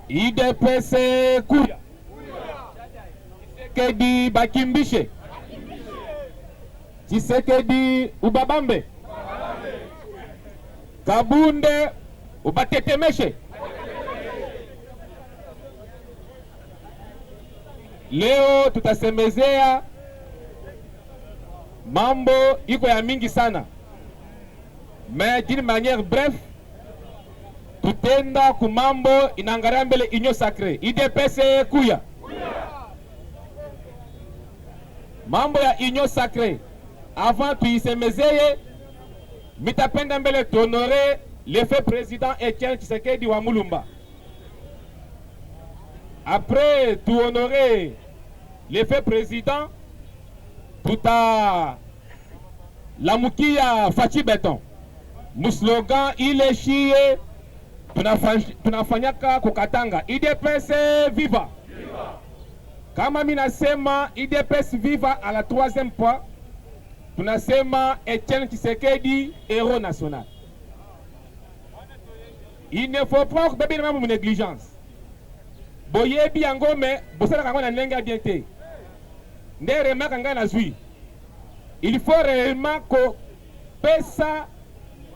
IDPS kuya. Tshisekedi bakimbishe. Tshisekedi ubabambe. Kabunde ubatetemeshe. Leo tutasemezea mambo iko ya mingi sana, mais d'une manière bref tutenda ku mambo inangalia mbele union sacrée IDPS kuya. Mambo ya union sacrée avant tuisemezeye, mitapenda mbele tuhonorer le fait président Etienne Tshisekedi wa Mulumba. Après tout honorer l'effet président, tout à la Moukia Fachi Beton. Mon slogan, il est chié, tunafanyaka kukatanga. IDPS viva. Kama minasema IDPS viva à la 3e fois, tunasema Etienne Tshisekedi, héros national. Il ne faut pas que bébé mon négligence. Boyebi yango me bosala kango na ndenge bien te. Nde remaka nga na zui. Il faut réellement que pesa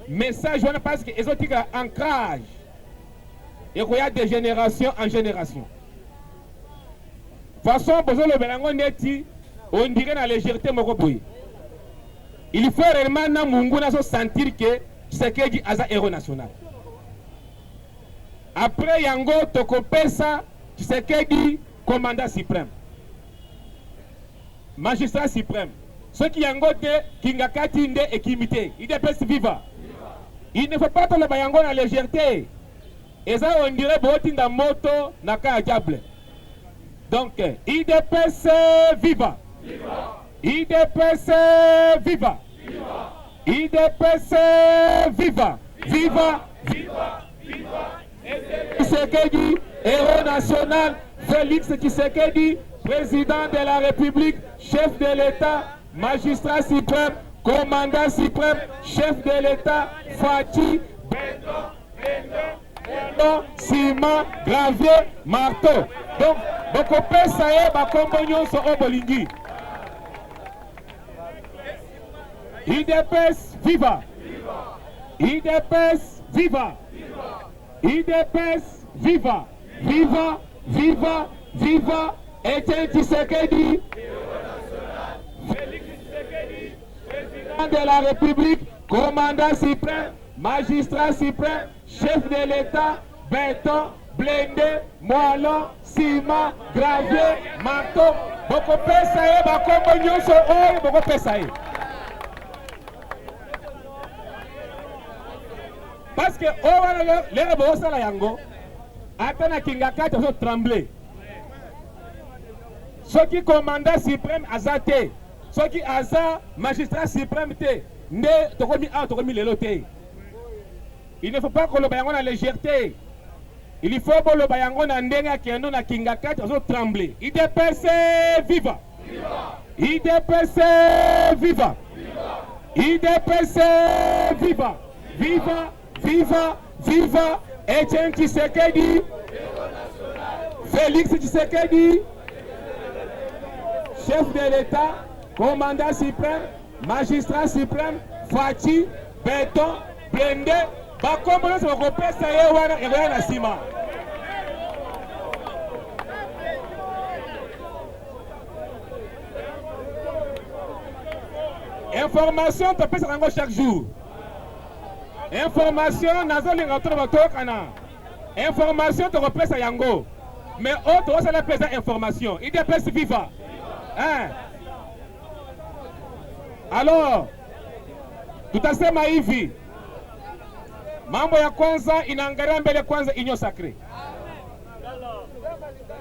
message wana parce que ezotika ancrage. Et qu'il y a de génération en génération. Façon bozolo belango neti on dirait na légèreté moko boye. Il faut réellement na mungu na so sentir que Tshisekedi aza héros national. Après yango toko pesa Tshisekedi, commandant suprême, magistrat suprême, ceux qui ont voté Kingakati Nde et Kimité, IDPS viva. Il ne faut pas que le bayango na légèreté. Et ça, on dirait Botinda Moto Naka Diable. Donc, IDPS viva. IDPS viva. IDPS viva. Viva. Viva. Viva. Tshisekedi, héros national, Félix Tshisekedi, président de la République, chef de l'État, magistrat suprême, commandant suprême, chef de l'État, Fachi, béton, ciment, gravier, marteau. Donc, on peut savoir bakombonyo so obolingi. IDPS viva. IDPS viva. IDPS viva. Viva, viva, viva, Etienne Tshisekedi, Félix Tshisekedi, président de la République, commandant suprême, magistrat suprême, chef de l'État, béton, blindé, moellon, ciment, gravier, marteau. Boko pesaye, bakombo nyonso oyo, boko pesaye. Parce que les boko sala yango. Atana Kingakati a tremblé. Ceux qui commandent suprême azate, ceux qui aza magistrat suprême te, ne tokomi a tokomi lelote. Il ne faut pas que le bayango na légèreté. Il faut que le bayango na ndenga kendo na Kingakati a tremblé. IDPS viva. IDPS viva. IDPS viva. Viva, viva, viva. Etienne Tshisekedi, Félix Tshisekedi, chef de l'État, commandant suprême, magistrat suprême, Fachi, béton, blindé, bakombono se bakopesa ye wana egoya na sima. Information topesa yango chaque jour. Information nazolinga to batokana. Information to repesa yango. Mais autre ça la pesa information. IDPS viva. Hein? Alors, tutasema hivi. Mambo ya kwanza inaangalia mbele kwanza union sacrée.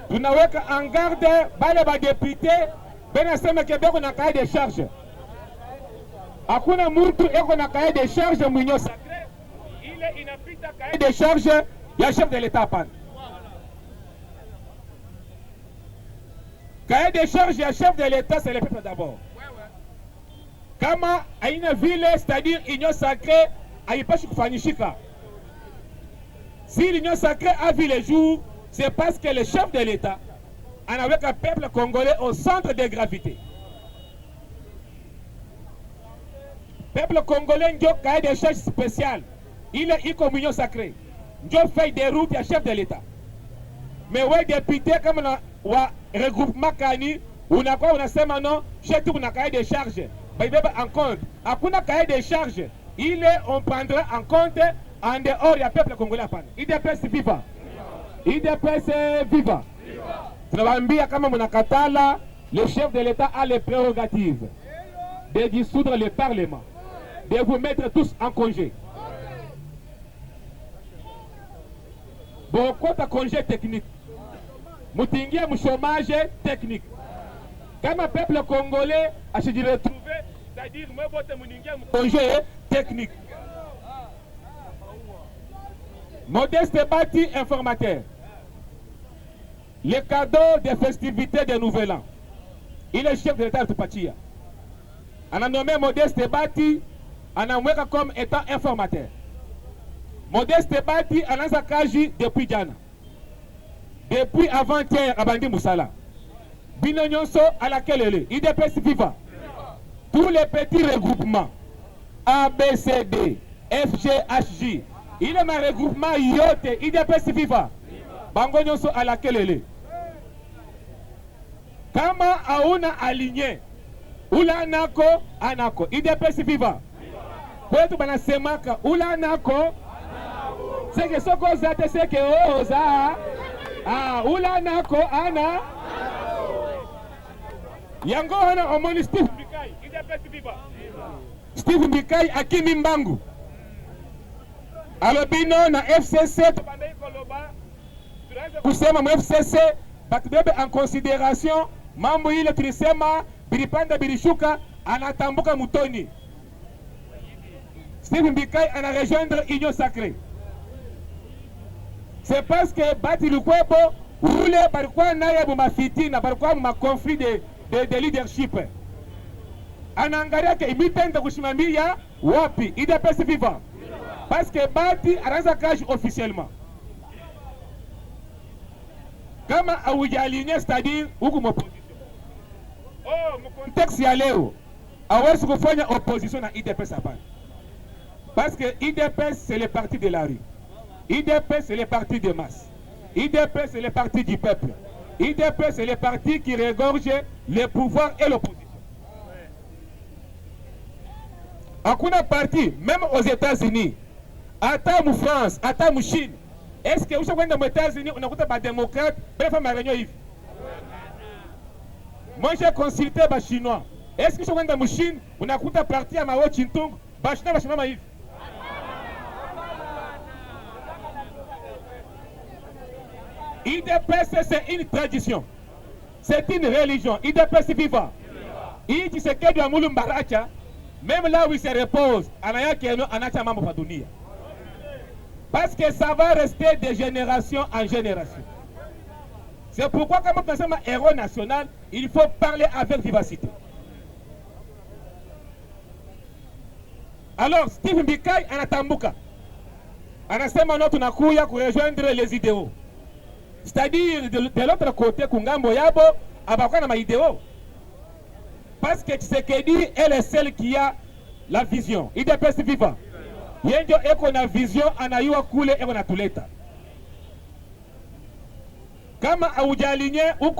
Tunaweka en garde bale ba député benasema kebeko na cahier de charge. Hakuna mtu eko na cahier de charge mu union sacrée. Il inapita cahier de charge ya chef de l'État pan. Cahier de charge ya chef de l'État c'est le peuple d'abord. Kama aina vile c'est-à-dire union sacrée aipashi kufanyishika. Si l'union sacrée a vu le jour, C'est parce que le chef de l'État en avec un peuple congolais au centre de gravité. Peuple congolais n'a cahier de charges spécial. Il est une communion sacrée. N'a fait des routes à chef de l'État. Mais ouais, député comme le regroupement Kani, on a quoi, on a ça maintenant, j'ai tout, on a cahier de charges. En compte. Après, on a cahier de charges. On prendra en compte en dehors du peuple congolais. IDPS viva. IDPS viva. Le chef de l'État a les prérogatives de dissoudre le Parlement, de vous mettre tous en congé. Beaucoup de congés techniques. Moutingi a un chômage technique. Comme le peuple congolais a se retrouvé, c'est-à-dire moi vote Moutingi a un congé technique. Modeste Bati, informateur. Le cadeau des festivités de Nouvel An. Il est chef de l'État de Pachia. On a nommé Modeste Bati, on a nommé comme étant informateur. Modeste Bati, on a Zakaji depuis Diana. Depuis avant-hier, à Bandi Moussala. Binonyonso à laquelle elle est. IDPS viva. Tous les petits regroupements, ABCD, FGHJ, il est un regroupement Yote, IDPS viva. Bangonyonso à laquelle elle est. Kama auna aligné, ula anako, IDPS viva. Kwetu bana semaka, ula anako, c'est que ce qu'on zate, c'est que oza, ula anako, ana. Yango hana omoni Steve Mbikai, IDPS viva. Steve Mbikai akimi mbangu. Alobino na FCC, tubandai koloba, kusema mu FCC, batubebe en considération, mambo ile tulisema bilipanda bilishuka anatambuka mutoni. Steve Mbikai ana rejoindre Union Sacrée. C'est parce que Bati Lukwebo ule balikuwa naye bumafitina, balikuwa mu conflit de leadership. Anaangalia ke imitenda kushimamia wapi IDPS viva. Parce que Bati anaanza kazi officiellement. Kama haujaalinia c'est-à-dire huku opposition. Mu contexte ya leo hawezi kufanya opposition na IDPS hapana. Parce que IDPS c'est le parti de la rue. IDPS c'est le parti de masse. IDPS c'est le parti du peuple. IDPS c'est le parti qui regorge le pouvoir et l'opposition. Hakuna parti, même aux États-Unis, hata mu France, hata mu Chine. Est-ce que vous savez aux États-Unis, on a des démocrates, bref, ma réunion ici. Moi, j'ai consulté les Chinois. Est-ce que vous savez dans Chine, on a des partis à Mao Tse-tung, Chinois, Chinois, Maïf. IDPS, c'est une tradition. C'est une religion. IDPS viva. Il dit ce qu'il y a Moulum Baracha, même là où il se repose, Anaya Keno, Anacha Mambo Fadunia. Parce que ça va rester de génération en génération. C'est pourquoi, comme on sommes un héros national, il faut parler avec vivacité. Alors, Steve Mbikai, Anatambuka. Anasema non, tunakuya pour rejoindre les idéaux. C'est-à-dire, de l'autre côté, Kungambo Yabo, Abakwana ma idéaux. Parce que Tshisekedi est le seul qui a la vision. IDPS viva. Yenjo eko na vision anayua kule eko na tuleta. Kama haujaligné ou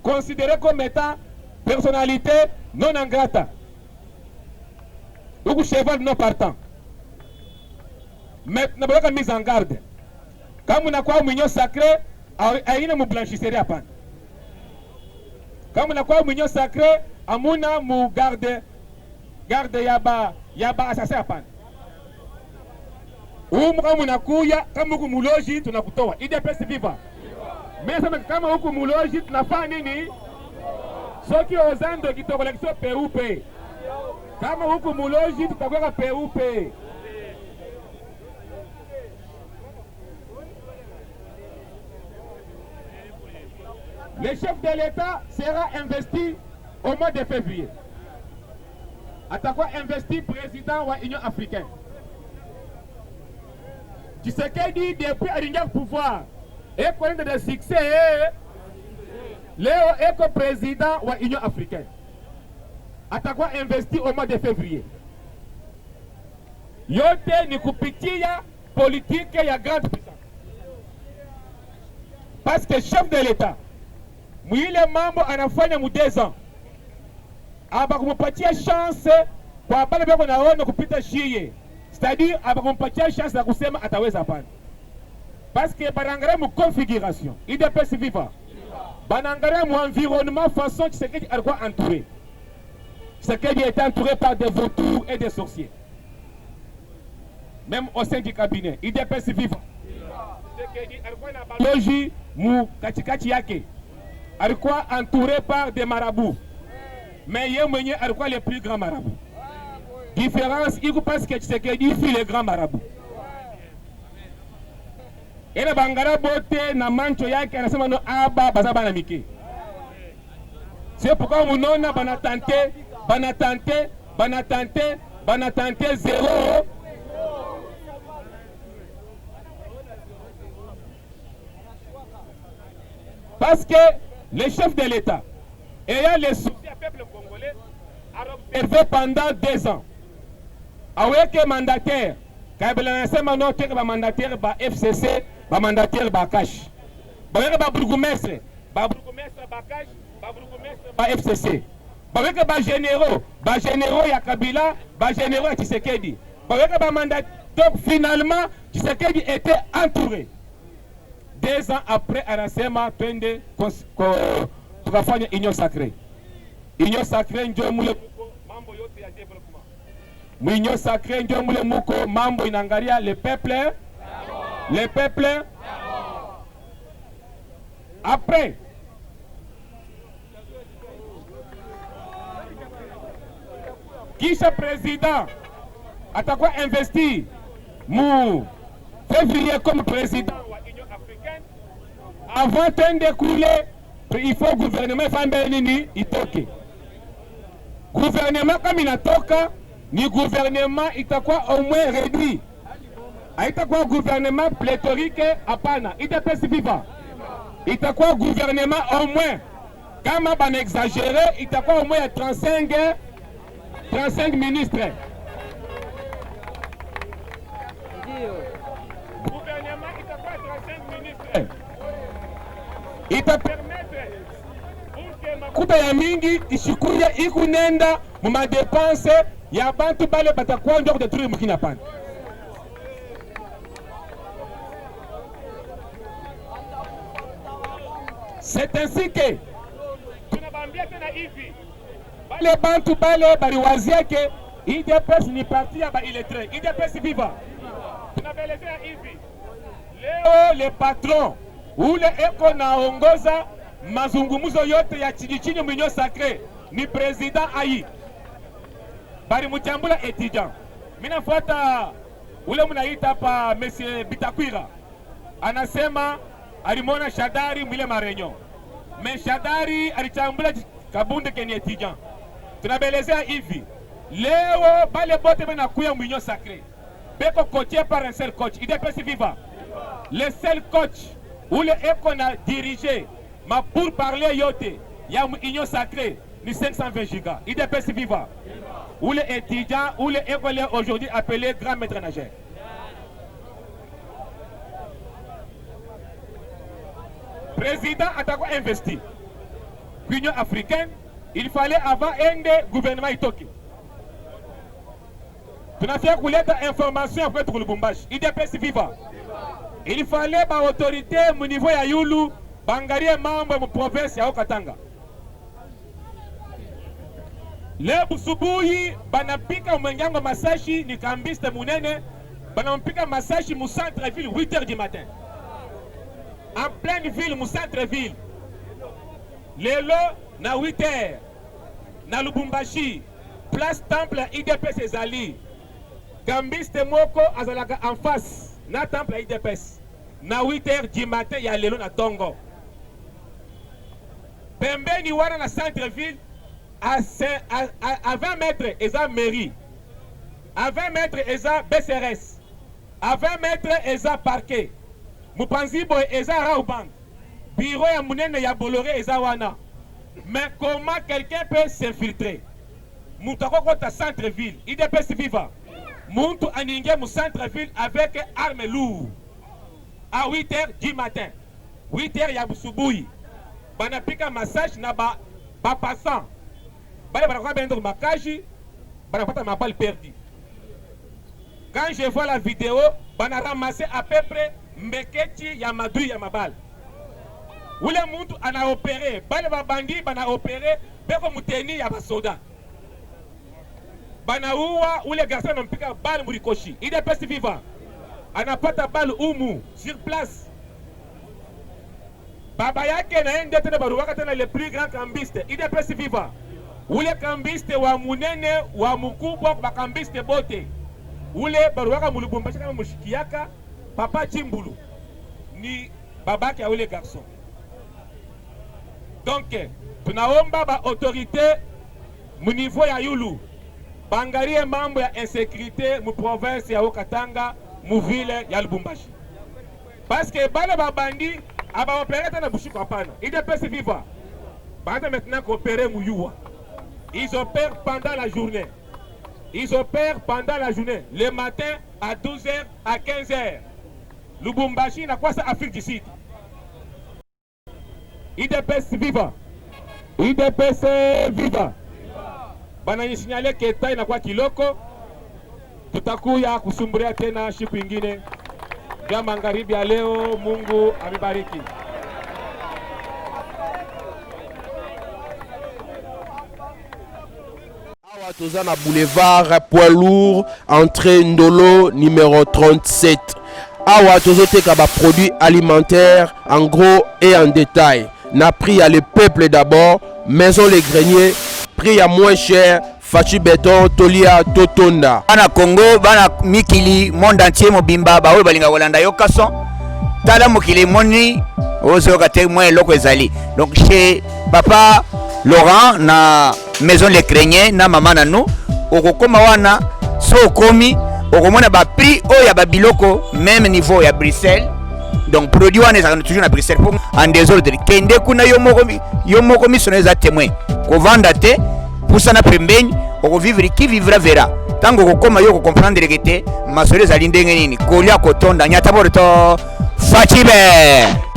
considéré comme étant personnalité non ingrate. Ou cheval non partant. Maintenant, vous avez mise en garde. Quand vous avez une union sacrée, aïna mu blanchisserie à pan. Quand vous avez une union sacrée, amuna mu garde yaba assassin à pan. Kama munakuya kama huku muloji tunakutoa IDPS viva. Mimi kama huku muloji tunafanya nini? Soki ozando kitoko election peupe. Kama huku muloji tutakuwa peupe. Le chef de l'État sera investi au mois de février. Atakuwa investi président de l'Union africaine. Tshisekedi depuis arrivé au pouvoir, ekwenda de succès leo eko président wa Union africaine atakuwa investi au mois de février. Yote ni kupitia politique ya grande puissance. Parce que chef de l'État mwile mambo anafanya mu 2 ans abakumpatia chance kwa bale bako naona kupita shie, c'est-à-dire abakumpatia chance ya kusema ataweza hapana. Parce que banangalia mu configuration IDPS Viva, banangalia mu environnement façon Tshisekedi alikuwa entouré. Tshisekedi était entouré par des vautours et des sorciers. Même au sein du cabinet IDPS Viva, Tshisekedi alikuwa na baloji mu katikati yake, alikuwa entouré par des marabouts. Mais yeye mwenye alikuwa le plus grand marabout. Différence iko parce que Tshisekedi fut le grand marabout. Ena bangara bote na mancho yake anasema no aba bazaba na mike. C'est pourquoi munona banatante zéro. Parce que le chef de l'État ayant les soucis du peuple congolais a observé pendant 2 ans. Avec mandataire, Kabila nasema no teke ba mandataire ba FCC, ba mandataire ba cash. Ba bourgmestre ba cash, ba bourgmestre ba FCC. Ba généraux ya Kabila, ba généraux ya Tshisekedi. Ba mandataire. Donc finalement, Tshisekedi était entouré. 2 ans après, anasema twende tukafanya union sacrée. Union sacrée ndio mule mambo yote ya développement. Union sacrée ndio mule muko mambo inangalia le peuple. Après kisha président atakuwa investi mu février comme président. Avant de couler, il faut gouvernement faire nini itoke. Gouvernement comme inatoka, ni gouvernement itakuwa au moins réduit. Itakuwa gouvernement pléthorique hapana. IDPS Viva. Itakuwa gouvernement au moins, kama ban exagéré, itakuwa au moins 35 ministres. Gouvernement itakuwa 35 ministres. Itapermettre makuta ya mingi ishikuye ikunenda mu madepense ya bantu bale batakuwa ndio kudetruire mukina pana. C'est ainsi que tunabambia tena hivi bale bantu bale baliwazia ke IDPS ni parti ya ba illettré. IDPS Viva tunabelezea hivi leo le patron ule eko naongoza mazungumuzo yote ya chini Union sacrée ni president Ayi. Bari mutambula étudiant. Mina fuata ule munaita pa Monsieur Bitakwira. Anasema alimona Shadari mwile marenyo. Mais Shadari alichambula Kabunde keni étudiant. Tunabelezea hivi. Leo bale bote bena kuya Union sacrée. Beko coaché par un seul coach. IDPS Viva. Le seul coach où le eko na dirigé ma pour parler yote ya union sacrée ni 520 gigas. IDPS Viva. Où le étudiant, où le eko aujourd'hui appelé grand maître nageur. Président a d'abord investi. L'Union africaine, il fallait avant un gouvernement itoki. Tu n'as fait couler d'informations après pour le Lubumbashi. IDPS Viva. Il fallait ba autorité au niveau ya Yulu, bangarie mambo ya province ya Okatanga. Le busubuhi banapika umengango masashi ni kambiste munene, banampika masashi mu centre-ville 8h du matin. En pleine ville, mu centre-ville. Lelo na 8h na Lubumbashi, place temple IDPS ezali. Kambiste moko azalaka en face na temple IDPS. Na 8h du matin ya lelo na Tongo. Pembeni wana na centre-ville à 20 mètres eza mairie. À 20 mètres eza BCRS. À 20 mètres eza parquet. Mupanzi boy eza Raobank. Bureau ya munene ya Bolloré eza wana. Mais comment quelqu'un peut s'infiltrer? Moutako kota centre-ville, IDPS Viva. Muntu aninge mu centre-ville avec armes lourdes. À 8h du matin. 8h ya busubuhi. Banapika massage na ba passant. Bale banakoka bendo makaji, banapata ma balle perdue. Quand je vois la vidéo, bana ramasser à peu près mbeketi ya madui ya mabal. Ule muntu ana opéré, bale ba bandi bana opéré, beko muteni ya basoda. Bana uwa ule garçon mpika balle murikoshi. IDPS Viva. Anapata balle umu sur place. Baba yake na ende tena baruwaka tena le plus grand cambiste. IDPS Viva. Ule cambiste wa munene wa mukubwa ba cambiste bote. Ule baruwaka mulubumbashi kama mushikiaka papa Chimbulu ni babake ya ule garçon. Donc tunaomba ba autorité mu niveau ya yulu bangarie mambo ya insécurité mu province ya Okatanga mu ville ya Lubumbashi. Parce que bale babandi aba opérer na bushiko hapana. IDPS Viva. Banda maintenant coopérer mu yuwa. Ils opèrent pendant la journée. Ils opèrent pendant la journée. Le matin à 12h à 15h. Lubumbashi na quoi ça Afrique du Sud. IDPS Viva. IDPS Viva. Bana signalé que tai na kwa kiloko. Tutakuya kusumburia tena siku ingine. Ya magharibi ya leo. Mungu amibariki. Awa toza na boulevard Poids Lourd, entrée Ndolo numéro 37. Awa tozoteka ba produits alimentaires en gros et en détail. Na prix à le peuple d'abord, maison les greniers, prix à moins cher, Fachi Béton, Tolia, Totonda. Bana Congo, bana Mikili, monde entier mobimba, ba oyo balinga kolanda yo kason. Tala mokili moni, ozo kate moins loko ezali. Donc chez papa Laurent na maison les greniers na mama na nous, okokoma wana so komi, okomona ba prix oya ba biloko même niveau ya Bruxelles. Donc produit wana ezaka toujours na Bruxelles pour en désordre. Kende kuna yo moko misoneza témoin. Ko vanda te poussa na pembeni, oko vivre qui vivra verra. Tango ko koma yo ko comprendre que te masole za lindenge nini. Kolia kotonda nyata borto Fachibe.